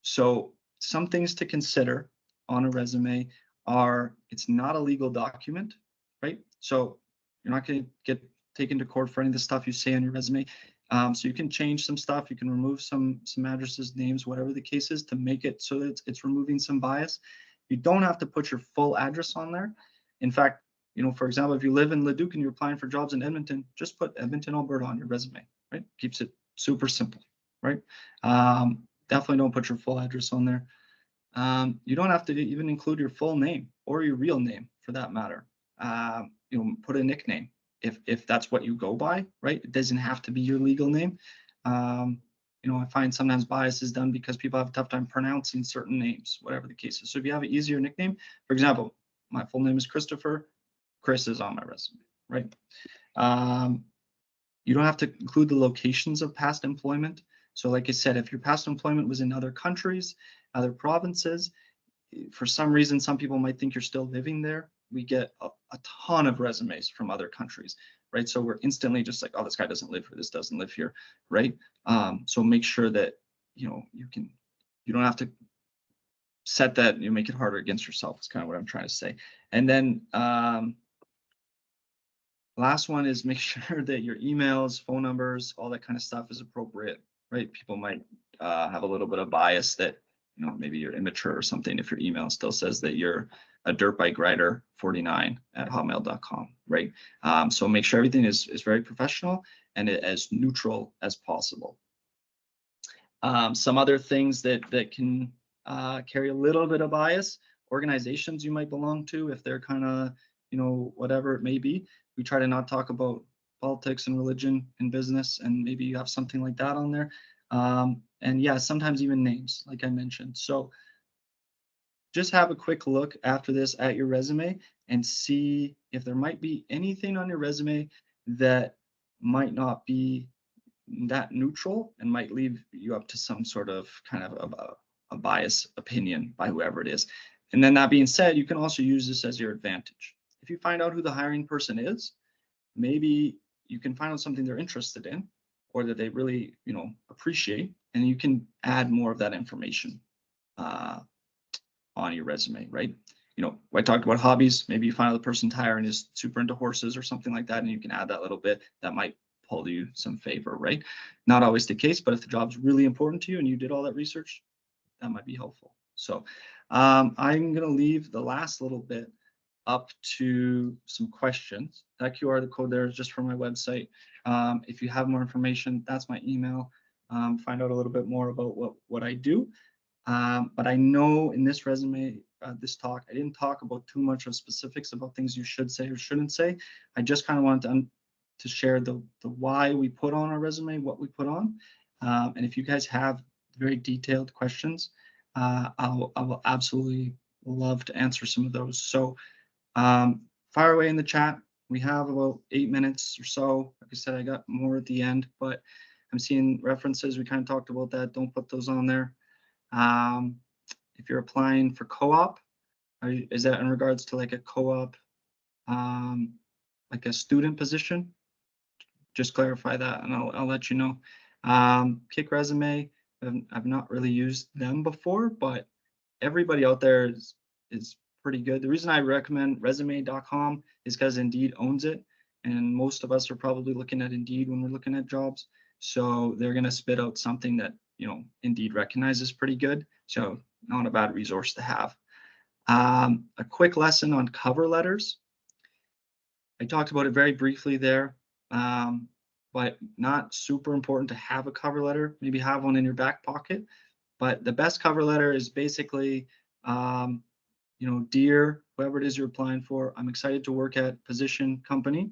So some things to consider on a resume are, it's not a legal document, right? So you're not going to get taken to court for any of the stuff you say on your resume. So you can change some stuff, you can remove some addresses, names, whatever the case is, to make it so that it's removing some bias. You don't have to put your full address on there. In fact, for example, if you live in Leduc and you're applying for jobs in Edmonton, just put Edmonton, Alberta on your resume, right? Keeps it super simple, right? Definitely don't put your full address on there. You don't have to even include your full name or your real name for that matter. Put a nickname if that's what you go by, right? It doesn't have to be your legal name. I find sometimes bias is done because people have a tough time pronouncing certain names, whatever the case is. So if you have an easier nickname, for example, my full name is Christopher. Chris is on my resume, right? You don't have to include the locations of past employment. So like I said, if your past employment was in other countries, other provinces. For some reason, some people might think you're still living there. We get a ton of resumes from other countries, right? So we're instantly just like, oh, this guy doesn't live here, this doesn't live here, right? So make sure that you don't have to set that, you make it harder against yourself. Is kind of what I'm trying to say. And then last one is make sure that your emails, phone numbers, all that kind of stuff is appropriate, right? People might have a little bit of bias that, maybe you're immature or something if your email still says that you're a dirt bike rider 49 at hotmail.com, right? So make sure everything is very professional and as neutral as possible. Some other things that can carry a little bit of bias, organizations you might belong to, if they're kind of, whatever it may be. We try to not talk about politics and religion in business, and maybe you have something like that on there. And yeah, sometimes even names, like I mentioned. So just have a quick look after this at your resume and see if there might be anything on your resume that might not be that neutral and might leave you up to some sort of kind of a biased opinion by whoever it is. And then that being said, you can also use this as your advantage. If you find out who the hiring person is, maybe you can find out something they're interested in or that they really, appreciate, and you can add more of that information on your resume, right? I talked about hobbies. Maybe you find out the person's hiring is super into horses or something like that, and you can add that little bit that might pull you some favor, right? Not always the case, but if the job's really important to you and you did all that research, that might be helpful. So I'm going to leave the last little bit up to some questions. That QR code there is just for my website. If you have more information, that's my email. Find out a little bit more about what I do. But I know in this resume, this talk, I didn't talk about too much of specifics about things you should say or shouldn't say. I just kind of wanted to share the why we put on our resume, what we put on. And if you guys have very detailed questions, I will absolutely love to answer some of those. So fire away in the chat. We have about 8 minutes or so. Like I said, I got more at the end, but I'm seeing references. We kind of talked about that. Don't put those on there. If you're applying for co-op, is that in regards to like a co-op, like a student position? Just clarify that and I'll let you know. Kick Resume, I've not really used them before, but everybody out there is pretty good. The reason I recommend resume.com is because Indeed owns it. And most of us are probably looking at Indeed when we're looking at jobs. So they're going to spit out something that, Indeed recognizes pretty good. So not a bad resource to have. A quick lesson on cover letters. I talked about it very briefly there, but not super important to have a cover letter. Maybe have one in your back pocket. But the best cover letter is basically, dear whoever it is you're applying for, I'm excited to work at position company.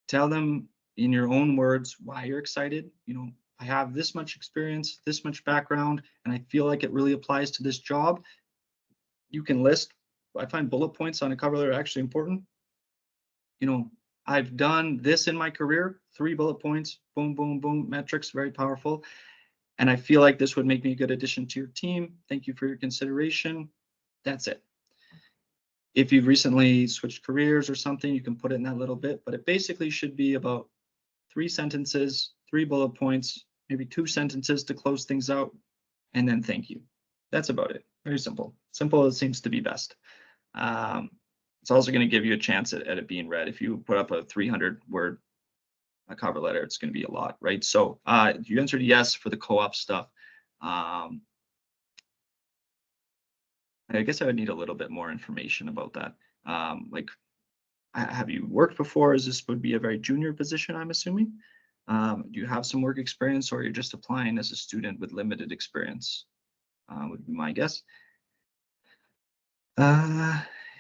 Tell them in your own words why you're excited. I have this much experience, this much background, and I feel like it really applies to this job. You can list, I find bullet points on a cover letter actually important. I've done this in my career, 3 bullet points, boom, boom, boom, metrics, very powerful. And I feel like this would make me a good addition to your team. Thank you for your consideration. That's it. If you've recently switched careers or something, you can put it in that little bit, but it basically should be about 3 sentences, 3 bullet points, maybe 2 sentences to close things out, and then thank you. That's about it. Very simple. Simple as seems to be best. It's also going to give you a chance at it being read. If you put up a 300-word cover letter, it's going to be a lot, right? So you answered yes for the co-op stuff. I guess I would need a little bit more information about that. Like, have you worked before? This would be a very junior position, I'm assuming. Do you have some work experience, or you're just applying as a student with limited experience? Would be my guess.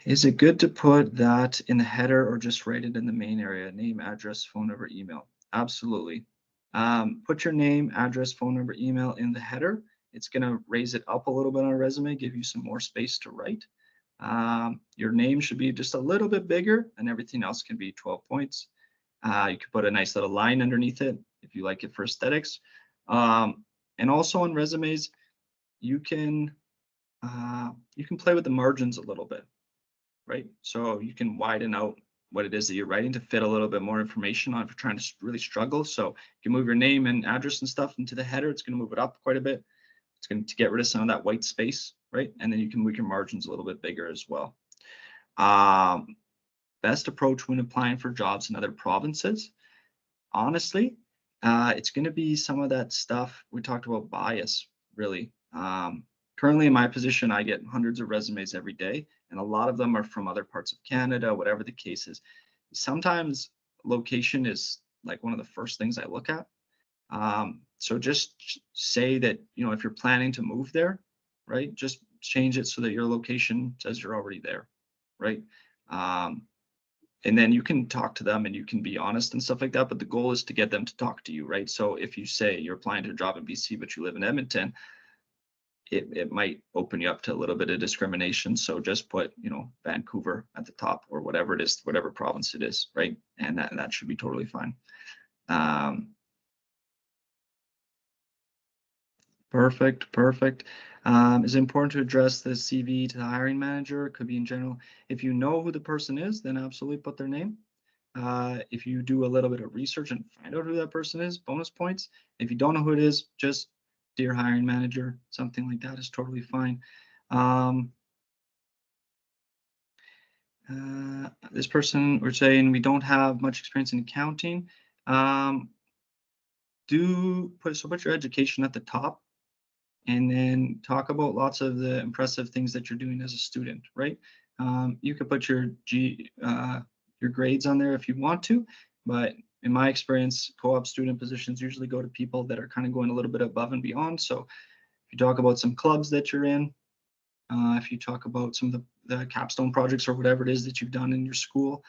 Is it good to put that in the header or just write it in the main area? Name, address, phone number, email. Absolutely. Put your name, address, phone number, email in the header. It's going to raise it up a little bit on a resume, give you some more space to write. Your name should be just a little bit bigger, and everything else can be 12 points. You could put a nice little line underneath it if you like it for aesthetics. And also on resumes, you can play with the margins a little bit, right? So you can widen out what it is that you're writing to fit a little bit more information on if you're trying to really struggle. So if you move your name and address and stuff into the header, it's going to move it up quite a bit. It's going to get rid of some of that white space, right? And then you can make your margins a little bit bigger as well. Best approach when applying for jobs in other provinces, honestly, it's going to be some of that stuff we talked about, bias, really. Currently in my position, I get hundreds of resumes every day, and a lot of them are from other parts of Canada, whatever the case is. Sometimes location is like one of the first things I look at. So just say that, if you're planning to move there, right, just change it so that your location says you're already there, right? And then you can talk to them and you can be honest and stuff like that, but the goal is to get them to talk to you, right? So if you say you're applying to a job in BC, but you live in Edmonton, it might open you up to a little bit of discrimination. So just put, Vancouver at the top, or whatever it is, whatever province it is, right? And that should be totally fine. Perfect. Is it important to address the CV to the hiring manager? It could be in general. If you know who the person is, then absolutely put their name. If you do a little bit of research and find out who that person is, bonus points. If you don't know who it is, just dear hiring manager, something like that is totally fine. This person, we're saying we don't have much experience in accounting. Put your education at the top, and then talk about lots of the impressive things that you're doing as a student, right? You could put your grades on there if you want to, but in my experience, co-op student positions usually go to people that are kind of going a little bit above and beyond. So if you talk about some clubs that you're in, if you talk about some of the capstone projects or whatever it is that you've done in your school,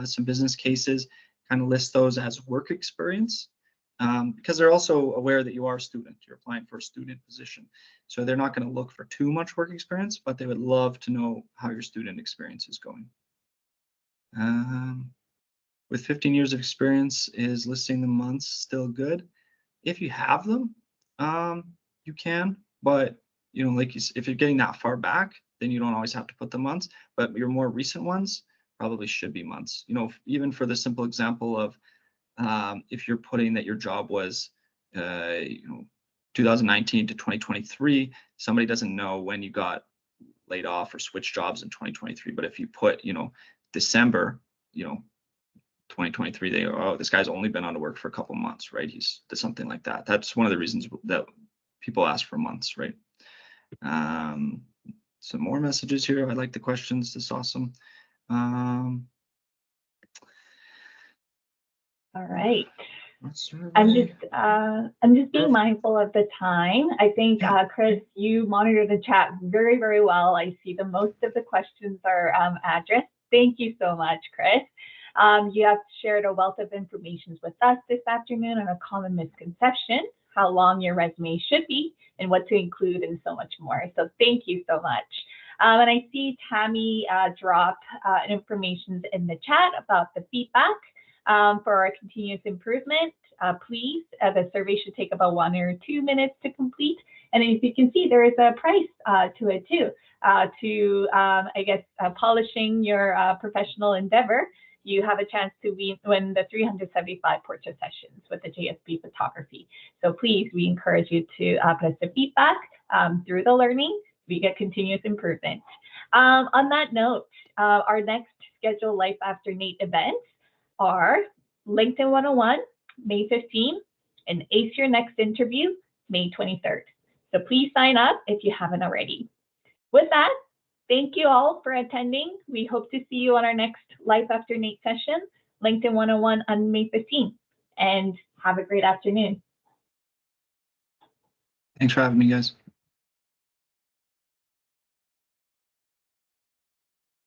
some business cases, kind of list those as work experience. Because they're also aware that you are a student, you're applying for a student position. So they're not going to look for too much work experience, but they would love to know how your student experience is going. With 15 years of experience, is listing the months still good? If you have them, you can, but if you're getting that far back, then you don't always have to put the months, but your more recent ones probably should be months. Even for the simple example of, if you're putting that your job was 2019 to 2023, somebody doesn't know when you got laid off or switched jobs in 2023. But if you put December 2023, they this guy's only been out of work for a couple months, right? He's something like that. That's one of the reasons that people ask for months, right? Some more messages here. I like the questions. This is awesome. All right. I'm just being mindful of the time. I think, Chris, you monitor the chat very, very well. I see the most of the questions are addressed. Thank you so much, Chris. You have shared a wealth of information with us this afternoon on a common misconception, how long your resume should be, and what to include, and so much more. So thank you so much. And I see Tammy drop information in the chat about the feedback. For our continuous improvement, please, the survey should take about 1 or 2 minutes to complete. And as you can see, there is a price to it too, polishing your professional endeavor. You have a chance to win the 375 portrait sessions with the JSB photography. So please, we encourage you to put us the feedback through the learning. We get continuous improvement. On that note, our next scheduled Life After NAIT events are LinkedIn 101, May 15th, and Ace Your Next Interview, May 23rd. So please sign up if you haven't already. With that, thank you all for attending. We hope to see you on our next Life After NAIT session, LinkedIn 101 on May 15th. And have a great afternoon. Thanks for having me, guys.